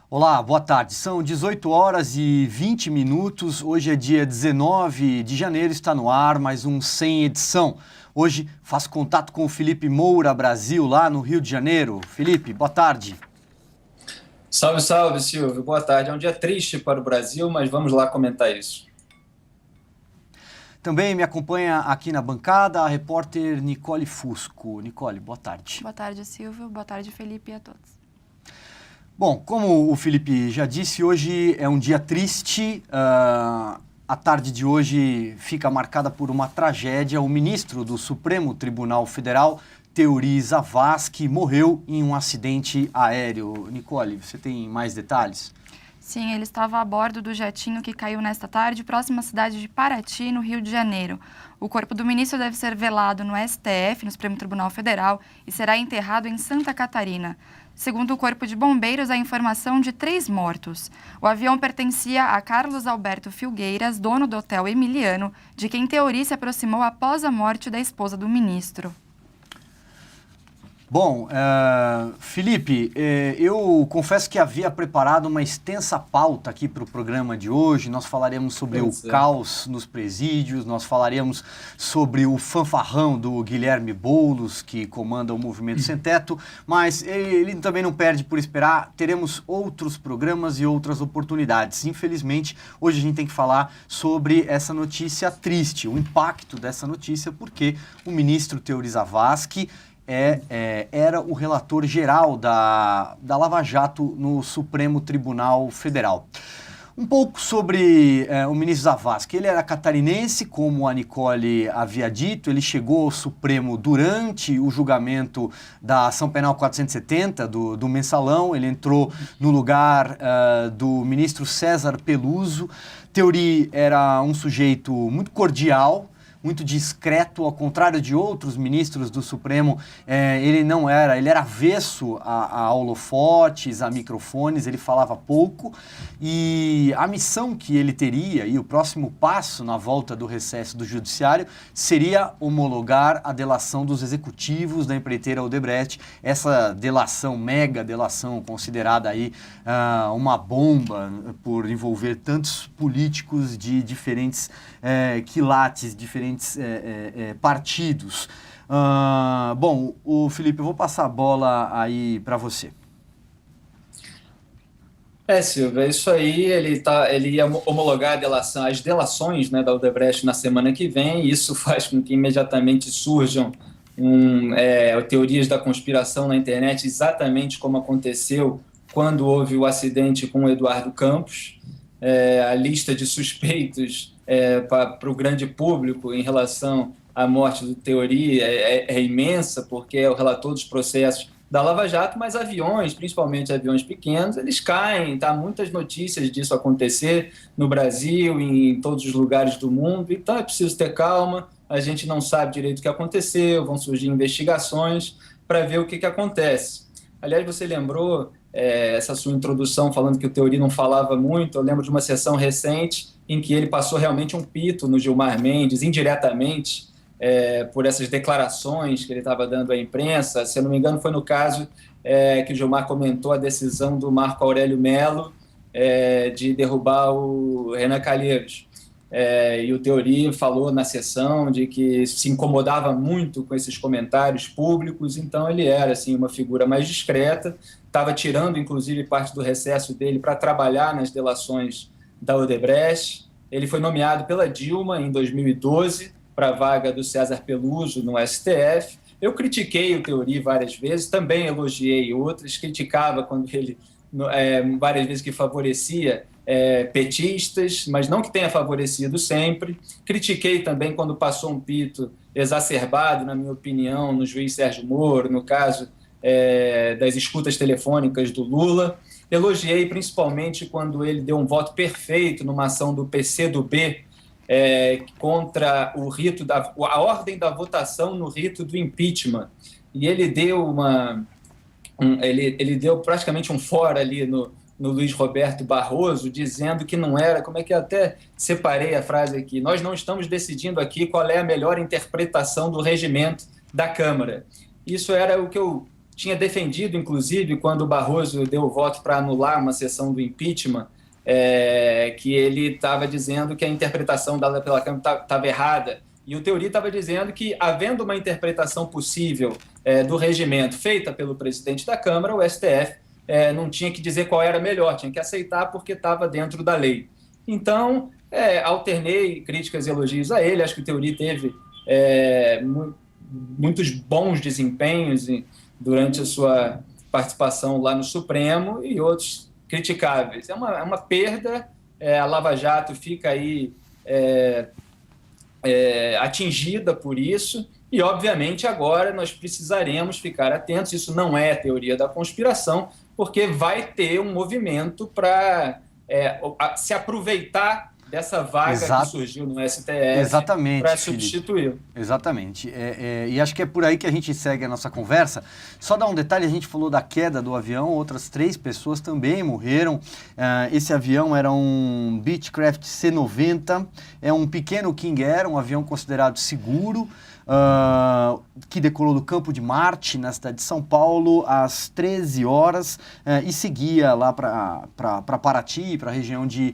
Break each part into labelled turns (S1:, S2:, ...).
S1: Olá, boa tarde. São 18 horas e 20 minutos. Hoje é dia 19 de janeiro, está no ar mais um Sem Edição. Hoje faço contato com o Felipe Moura Brasil, lá no Rio de Janeiro. Felipe, boa tarde.
S2: Salve, salve, Silvio. Boa tarde. É um dia triste para o Brasil, mas vamos lá comentar isso.
S1: Também me acompanha aqui na bancada a repórter Nicole Fusco. Nicole, boa tarde.
S3: Boa tarde, Silvio. Boa tarde, Felipe, e a todos.
S1: Bom, como o Felipe já disse, hoje é um dia triste. A tarde de hoje fica marcada por uma tragédia. O ministro do Supremo Tribunal Federal, Teori Zavascki, morreu em um acidente aéreo. Nicole, você tem mais detalhes?
S3: Sim, ele estava a bordo do jetinho que caiu nesta tarde, próxima à cidade de Paraty, no Rio de Janeiro. O corpo do ministro deve ser velado no STF, no Supremo Tribunal Federal, e será enterrado em Santa Catarina. Segundo o Corpo de Bombeiros, há informação de 3 mortos. O avião pertencia a Carlos Alberto Filgueiras, dono do Hotel Emiliano, de quem Teori se aproximou após a morte da esposa do ministro.
S1: Bom, Felipe, eu confesso que havia preparado uma extensa pauta aqui para o programa de hoje. Nós falaremos sobre o caos nos presídios, nós falaremos sobre o fanfarrão do Guilherme Boulos, que comanda o Movimento Sem Teto, mas ele também não perde por esperar. Teremos outros programas e outras oportunidades. Infelizmente, hoje a gente tem que falar sobre essa notícia triste, o impacto dessa notícia, porque o ministro Teori Zavascki era o relator geral da Lava Jato no Supremo Tribunal Federal. Um pouco sobre o ministro Zavascki. Ele era catarinense, como a Nicole havia dito. Ele chegou ao Supremo durante o julgamento da Ação Penal 470 do Mensalão. Ele entrou no lugar do ministro César Peluso. Teori era um sujeito muito cordial, muito discreto, ao contrário de outros ministros do Supremo. Ele era avesso a holofotes, a microfones, ele falava pouco, e a missão que ele teria, e o próximo passo na volta do recesso do Judiciário, seria homologar a delação dos executivos da empreiteira Odebrecht, essa delação, mega delação, considerada aí uma bomba por envolver tantos políticos de diferentes quilates, diferentes partidos. Bom, Felipe, eu vou passar a bola aí para você.
S2: Silvio, é isso aí. Ele ia homologar as delações, né, da Odebrecht na semana que vem, e isso faz com que imediatamente surjam teorias da conspiração na internet, exatamente como aconteceu quando houve o acidente com o Eduardo Campos. A lista de suspeitos para o grande público em relação à morte do Teori é imensa, porque é o relator dos processos da Lava Jato, mas aviões, principalmente aviões pequenos, eles caem. Tá muitas notícias disso acontecer no Brasil, em todos os lugares do mundo, então é preciso ter calma. A gente não sabe direito o que aconteceu, vão surgir investigações para ver o que acontece. Aliás, você lembrou essa sua introdução falando que o Teori não falava muito. Eu lembro de uma sessão recente em que ele passou realmente um pito no Gilmar Mendes, indiretamente, por essas declarações que ele estava dando à imprensa. Se eu não me engano, foi no caso que o Gilmar comentou a decisão do Marco Aurélio Mello de derrubar o Renan Calheiros. E o Teori falou na sessão de que se incomodava muito com esses comentários públicos, então ele era assim, uma figura mais discreta, estava tirando inclusive parte do recesso dele para trabalhar nas delações da Odebrecht. Ele foi nomeado pela Dilma em 2012 para a vaga do César Peluso no STF. Eu critiquei o Teori várias vezes, também elogiei outras, criticava quando ele várias vezes que favorecia petistas, mas não que tenha favorecido sempre. Critiquei também quando passou um pito exacerbado, na minha opinião, no juiz Sérgio Moro, no caso das escutas telefônicas do Lula. Elogiei principalmente quando ele deu um voto perfeito numa ação do PCdoB contra a ordem da votação no rito do impeachment. E ele deu ele deu praticamente um fora ali no Luiz Roberto Barroso, dizendo que não era, como é que eu até separei a frase aqui, nós não estamos decidindo aqui qual é a melhor interpretação do regimento da Câmara. Isso era o que eu tinha defendido, inclusive, quando o Barroso deu o voto para anular uma sessão do impeachment, que ele estava dizendo que a interpretação dada pela Câmara estava errada. E o Theory estava dizendo que, havendo uma interpretação possível do regimento feita pelo presidente da Câmara, o STF não tinha que dizer qual era melhor, tinha que aceitar porque estava dentro da lei. Então, alternei críticas e elogios a ele. Acho que o Theory teve muitos bons desempenhos durante a sua participação lá no Supremo e outros criticáveis. É uma perda, a Lava Jato fica aí atingida por isso e, obviamente, agora nós precisaremos ficar atentos. Isso não é teoria da conspiração, porque vai ter um movimento para se aproveitar dessa vaga que surgiu no STF para substituir.
S1: Exatamente. E acho que é por aí que a gente segue a nossa conversa. Só dar um detalhe, a gente falou da queda do avião, outras 3 pessoas também morreram. Esse avião era um Beechcraft C-90, é um pequeno King Air, um avião considerado seguro, que decolou do Campo de Marte, na cidade de São Paulo, às 13 horas e seguia lá para Paraty, para a região de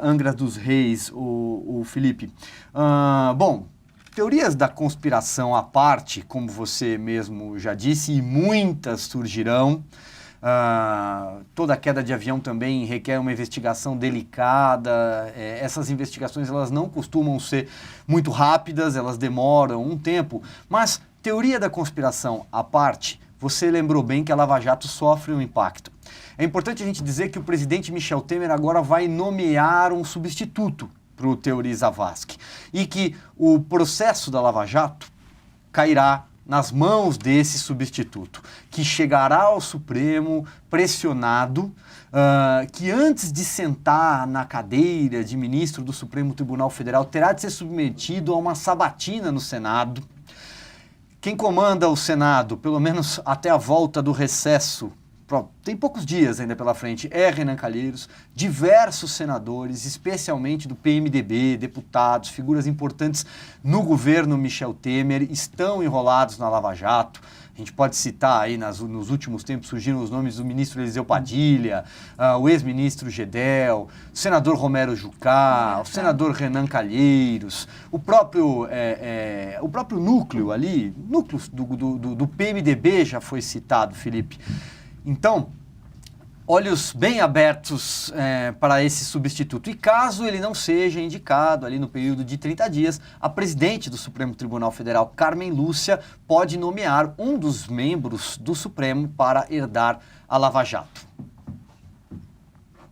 S1: Angra dos Reis, o Felipe. Bom, teorias da conspiração à parte, como você mesmo já disse, e muitas surgirão. Toda queda de avião também requer uma investigação delicada. Essas investigações elas não costumam ser muito rápidas, elas demoram um tempo. Mas, teoria da conspiração à parte, você lembrou bem que a Lava Jato sofre um impacto. É importante a gente dizer que o presidente Michel Temer agora vai nomear um substituto para o Theory Zavascki e que o processo da Lava Jato cairá nas mãos desse substituto, que chegará ao Supremo pressionado, que antes de sentar na cadeira de ministro do Supremo Tribunal Federal terá de ser submetido a uma sabatina no Senado. Quem comanda o Senado, pelo menos até a volta do recesso, tem poucos dias ainda pela frente, é Renan Calheiros. Diversos senadores, especialmente do PMDB, deputados, figuras importantes no governo Michel Temer, estão enrolados na Lava Jato. A gente pode citar aí, nos últimos tempos surgiram os nomes do ministro Eliseu Padilha, o ex-ministro Gedel, o senador Romero Jucá, o senador Renan Calheiros, o próprio núcleo ali, núcleos do PMDB já foi citado, Felipe. Então, olhos bem abertos para esse substituto. E caso ele não seja indicado ali no período de 30 dias, a presidente do Supremo Tribunal Federal, Carmen Lúcia, pode nomear um dos membros do Supremo para herdar a Lava Jato.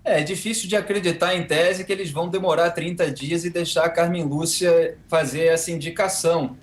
S2: É difícil de acreditar em tese que eles vão demorar 30 dias e deixar a Carmen Lúcia fazer essa indicação.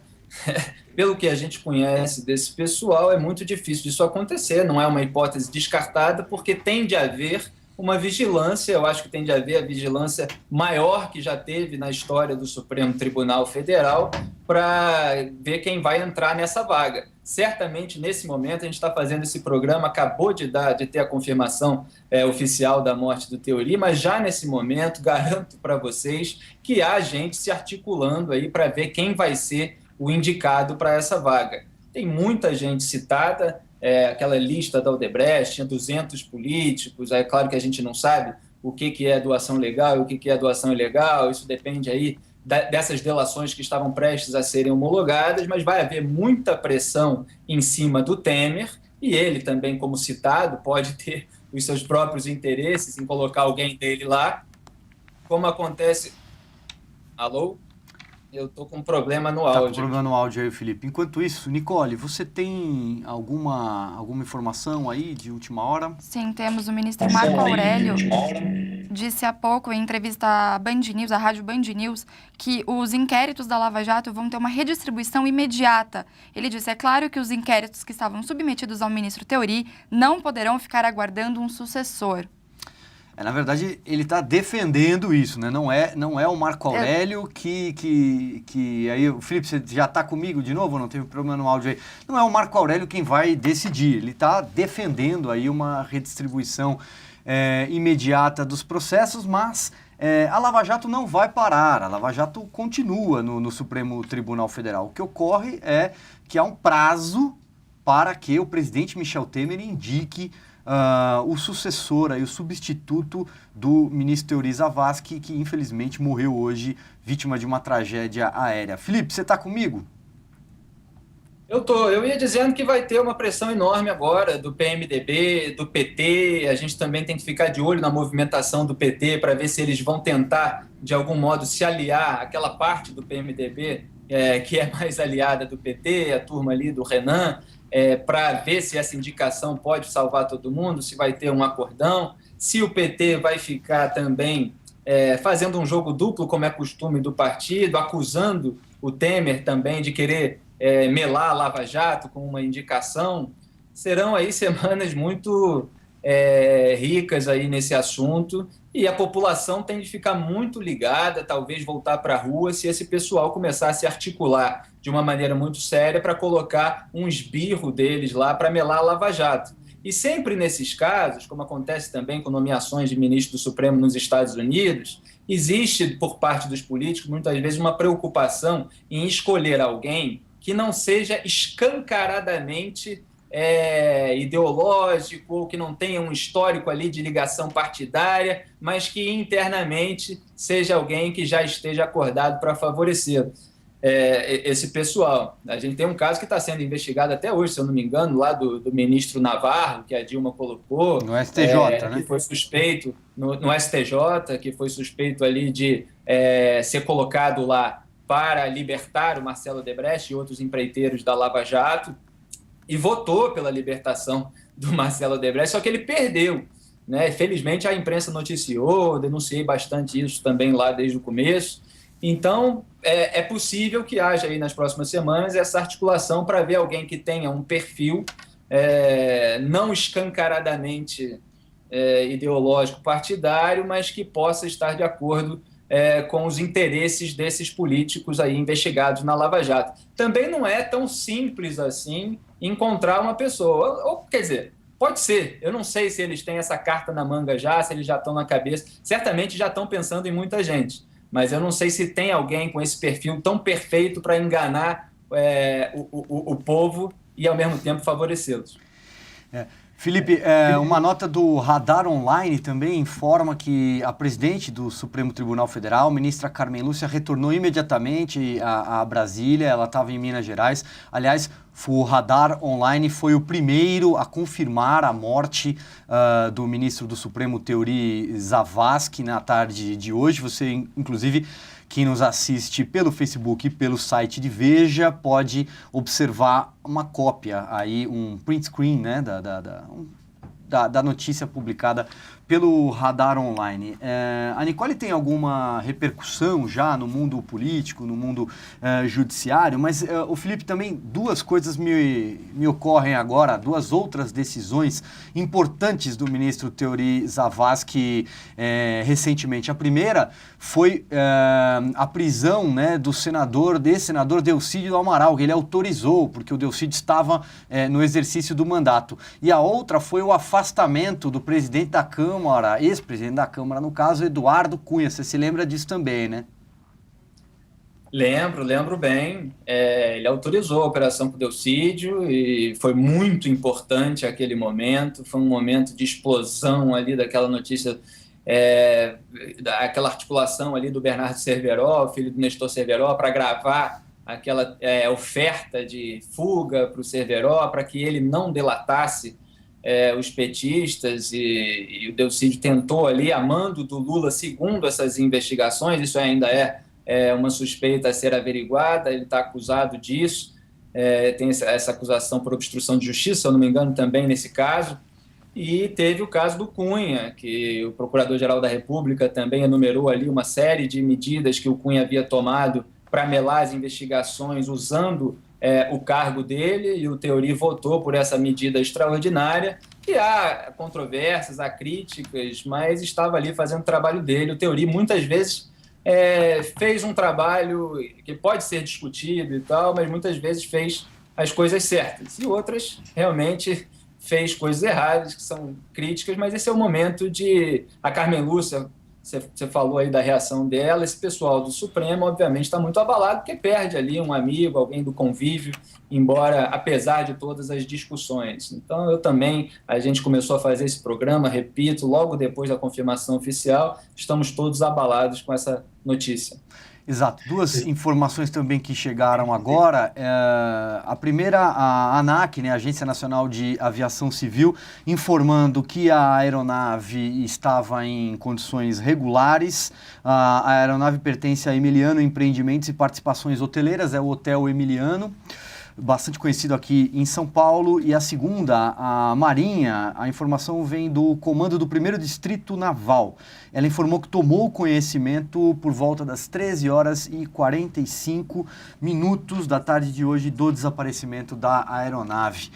S2: Pelo que a gente conhece desse pessoal, é muito difícil disso acontecer, não é uma hipótese descartada, porque tem de haver uma vigilância, eu acho que tem de haver a vigilância maior que já teve na história do Supremo Tribunal Federal para ver quem vai entrar nessa vaga. Certamente, nesse momento, a gente está fazendo esse programa, acabou de ter a confirmação oficial da morte do Theory, mas já nesse momento, garanto para vocês que há gente se articulando aí para ver quem vai ser o indicado para essa vaga. Tem muita gente citada, aquela lista da Odebrecht, tinha 200 políticos, é claro que a gente não sabe o que é doação legal e o que é doação ilegal, isso depende aí dessas delações que estavam prestes a serem homologadas, mas vai haver muita pressão em cima do Temer, e ele também, como citado, pode ter os seus próprios interesses em colocar alguém dele lá, como acontece... Alô? Eu estou com um problema no áudio.
S1: Tá com problema no áudio aí, Felipe. Enquanto isso, Nicole, você tem alguma informação aí de última hora?
S3: Sim, temos o ministro Marco Aurélio, disse há pouco em entrevista à Band News, à rádio Band News, que os inquéritos da Lava Jato vão ter uma redistribuição imediata. Ele disse, é claro que os inquéritos que estavam submetidos ao ministro Theory não poderão ficar aguardando um sucessor.
S1: Na verdade, ele está defendendo isso, né? Não é o Marco Aurélio que aí, o Felipe, você já está comigo de novo? Não teve problema no áudio aí. Não é o Marco Aurélio quem vai decidir. Ele está defendendo aí uma redistribuição imediata dos processos, mas a Lava Jato não vai parar, a Lava Jato continua no Supremo Tribunal Federal. O que ocorre é que há um prazo para que o presidente Michel Temer indique o sucessor, o substituto do ministro Teori Zavascki, que infelizmente morreu hoje, vítima de uma tragédia aérea. Felipe, você está comigo?
S2: Eu ia dizendo que vai ter uma pressão enorme agora do PMDB, do PT. A gente também tem que ficar de olho na movimentação do PT para ver se eles vão tentar, de algum modo, se aliar àquela parte do PMDB que é mais aliada do PT, a turma ali do Renan, para ver se essa indicação pode salvar todo mundo, se vai ter um acordão, se o PT vai ficar também fazendo um jogo duplo, como é costume do partido, acusando o Temer também de querer melar a Lava Jato com uma indicação. Serão aí semanas muito ricas aí nesse assunto, e a população tem de ficar muito ligada, talvez voltar para a rua, se esse pessoal começar a se articular de uma maneira muito séria para colocar um esbirro deles lá para melar a Lava Jato. E sempre nesses casos, como acontece também com nomeações de ministro do Supremo nos Estados Unidos, existe por parte dos políticos muitas vezes uma preocupação em escolher alguém que não seja escancaradamente ideológico, ou que não tenha um histórico ali de ligação partidária, mas que internamente seja alguém que já esteja acordado para favorecer esse pessoal. A gente tem um caso que está sendo investigado até hoje, se eu não me engano, lá do ministro Navarro, que a Dilma colocou.
S1: No STJ, né?
S2: Que foi suspeito, no STJ, que foi suspeito ali de ser colocado lá para libertar o Marcelo Odebrecht e outros empreiteiros da Lava Jato, e votou pela libertação do Marcelo Odebrecht, só que ele perdeu, né? Felizmente a imprensa noticiou, denunciei bastante isso também lá desde o começo. Então, é possível que haja aí nas próximas semanas essa articulação para ver alguém que tenha um perfil não escancaradamente ideológico partidário, mas que possa estar de acordo com os interesses desses políticos aí investigados na Lava Jato. Também não é tão simples assim encontrar uma pessoa, ou quer dizer, pode ser, eu não sei se eles têm essa carta na manga já, se eles já estão na cabeça, certamente já estão pensando em muita gente, mas eu não sei se tem alguém com esse perfil tão perfeito para enganar o povo e ao mesmo tempo favorecê-los.
S1: Felipe, uma nota do Radar Online também informa que a presidente do Supremo Tribunal Federal, ministra Carmen Lúcia, retornou imediatamente a Brasília. Ela estava em Minas Gerais. Aliás, o Radar Online foi o primeiro a confirmar a morte do ministro do Supremo, Teori Zavascki, na tarde de hoje. Você, inclusive, quem nos assiste pelo Facebook e pelo site de Veja pode observar uma cópia, aí, um print screen, né, da notícia publicada pelo Radar Online. A Nicole tem alguma repercussão já no mundo político, no mundo judiciário, mas o Felipe, também duas coisas me ocorrem agora, duas outras decisões importantes do ministro Teori Zavascki recentemente. A primeira foi a prisão, né, do senador Delcídio do Amaral, que ele autorizou, porque o Delcídio estava no exercício do mandato. E a outra foi o afastamento do presidente da Câmara, ex-presidente da Câmara, no caso, Eduardo Cunha. Você se lembra disso também, né?
S2: Lembro bem. Ele autorizou a operação com o Delcídio e foi muito importante aquele momento. Foi um momento de explosão ali daquela notícia, aquela articulação ali do Bernardo Cerveró, filho do Nestor Cerveró, para gravar aquela oferta de fuga para o Cerveró, para que ele não delatasse os petistas, e o Delcídio tentou ali, a mando do Lula, segundo essas investigações, isso ainda é uma suspeita a ser averiguada, ele está acusado disso, tem essa acusação por obstrução de justiça, se eu não me engano, também nesse caso, e teve o caso do Cunha, que o Procurador-Geral da República também enumerou ali uma série de medidas que o Cunha havia tomado para melar as investigações usando o cargo dele, e o Teori votou por essa medida extraordinária, e há controvérsias, há críticas, mas estava ali fazendo o trabalho dele. O Teori muitas vezes fez um trabalho que pode ser discutido e tal, mas muitas vezes fez as coisas certas, e outras realmente fez coisas erradas, que são críticas, mas esse é o momento de... A Carmen Lúcia, você falou aí da reação dela, esse pessoal do Supremo, obviamente, está muito abalado, porque perde ali um amigo, alguém do convívio, embora, apesar de todas as discussões. Então, a gente começou a fazer esse programa, repito, logo depois da confirmação oficial, estamos todos abalados com essa notícia.
S1: Exato. Duas informações também que chegaram agora. A primeira, a ANAC, né, a Agência Nacional de Aviação Civil, informando que a aeronave estava em condições regulares. A aeronave pertence a Emiliano Empreendimentos e Participações Hoteleiras, é o Hotel Emiliano, bastante conhecido aqui em São Paulo. E a segunda, a Marinha, a informação vem do comando do 1º Distrito Naval. Ela informou que tomou conhecimento por volta das 13h45 da tarde de hoje do desaparecimento da aeronave.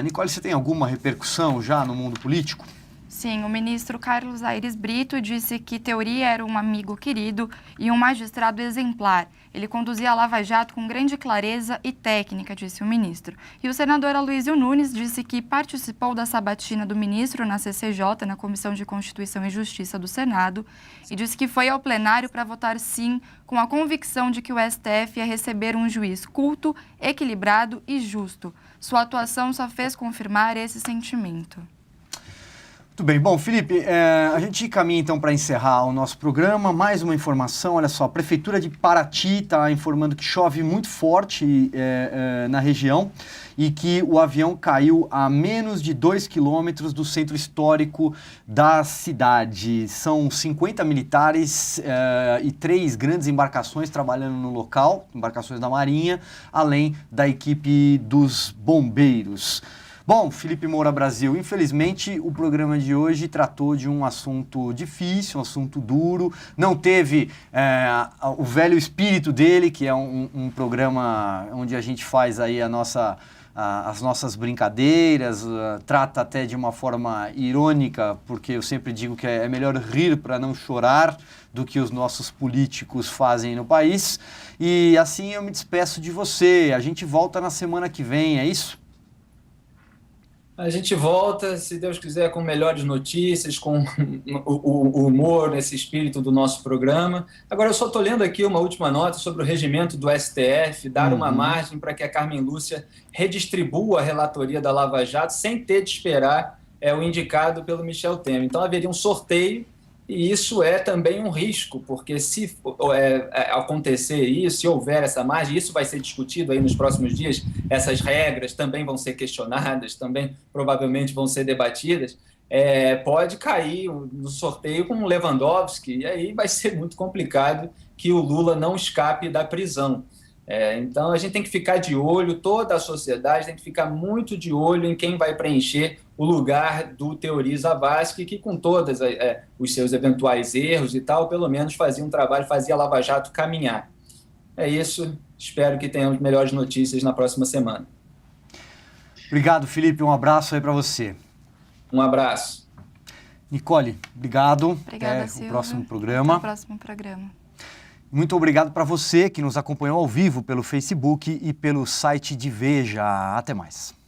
S1: Nicole, você tem alguma repercussão já no mundo político?
S3: Sim, o ministro Carlos Aires Brito disse que Theory era um amigo querido e um magistrado exemplar. Ele conduzia a Lava Jato com grande clareza e técnica, disse o ministro. E o senador Aloysio Nunes disse que participou da sabatina do ministro na CCJ, na Comissão de Constituição e Justiça do Senado, e disse que foi ao plenário para votar sim, com a convicção de que o STF ia receber um juiz culto, equilibrado e justo. Sua atuação só fez confirmar esse sentimento.
S1: Muito bem. Bom, Felipe, a gente caminha então para encerrar o nosso programa. Mais uma informação, olha só, a Prefeitura de Paraty está informando que chove muito forte na região e que o avião caiu a menos de 2 quilômetros do centro histórico da cidade. São 50 militares e 3 grandes embarcações trabalhando no local, embarcações da Marinha, além da equipe dos bombeiros. Bom, Felipe Moura Brasil, infelizmente o programa de hoje tratou de um assunto difícil, um assunto duro, não teve o velho espírito dele, que é um programa onde a gente faz aí as nossas brincadeiras, trata até de uma forma irônica, porque eu sempre digo que é melhor rir para não chorar do que os nossos políticos fazem no país. E assim eu me despeço de você, a gente volta na semana que vem, é isso?
S2: A gente volta, se Deus quiser, com melhores notícias, com o humor, esse espírito do nosso programa. Agora, eu só estou lendo aqui uma última nota sobre o regimento do STF, dar uma margem para que a Carmen Lúcia redistribua a relatoria da Lava Jato sem ter de esperar o indicado pelo Michel Temer. Então, haveria um sorteio, e isso é também um risco, porque se acontecer isso, se houver essa margem, isso vai ser discutido aí nos próximos dias, essas regras também vão ser questionadas, também provavelmente vão ser debatidas, pode cair no sorteio com o Lewandowski, e aí vai ser muito complicado que o Lula não escape da prisão. Então, a gente tem que ficar de olho, toda a sociedade tem que ficar muito de olho em quem vai preencher o lugar do Theory Zavascki, que com todos os seus eventuais erros e tal, pelo menos fazia um trabalho, fazia a Lava Jato caminhar. É isso, espero que tenhamos melhores notícias na próxima semana.
S1: Obrigado, Felipe, um abraço aí para você.
S2: Um abraço.
S1: Nicole, obrigado.
S3: Obrigada,
S1: Até o próximo programa.
S3: Até o próximo programa.
S1: Muito obrigado para você que nos acompanhou ao vivo pelo Facebook e pelo site de Veja. Até mais.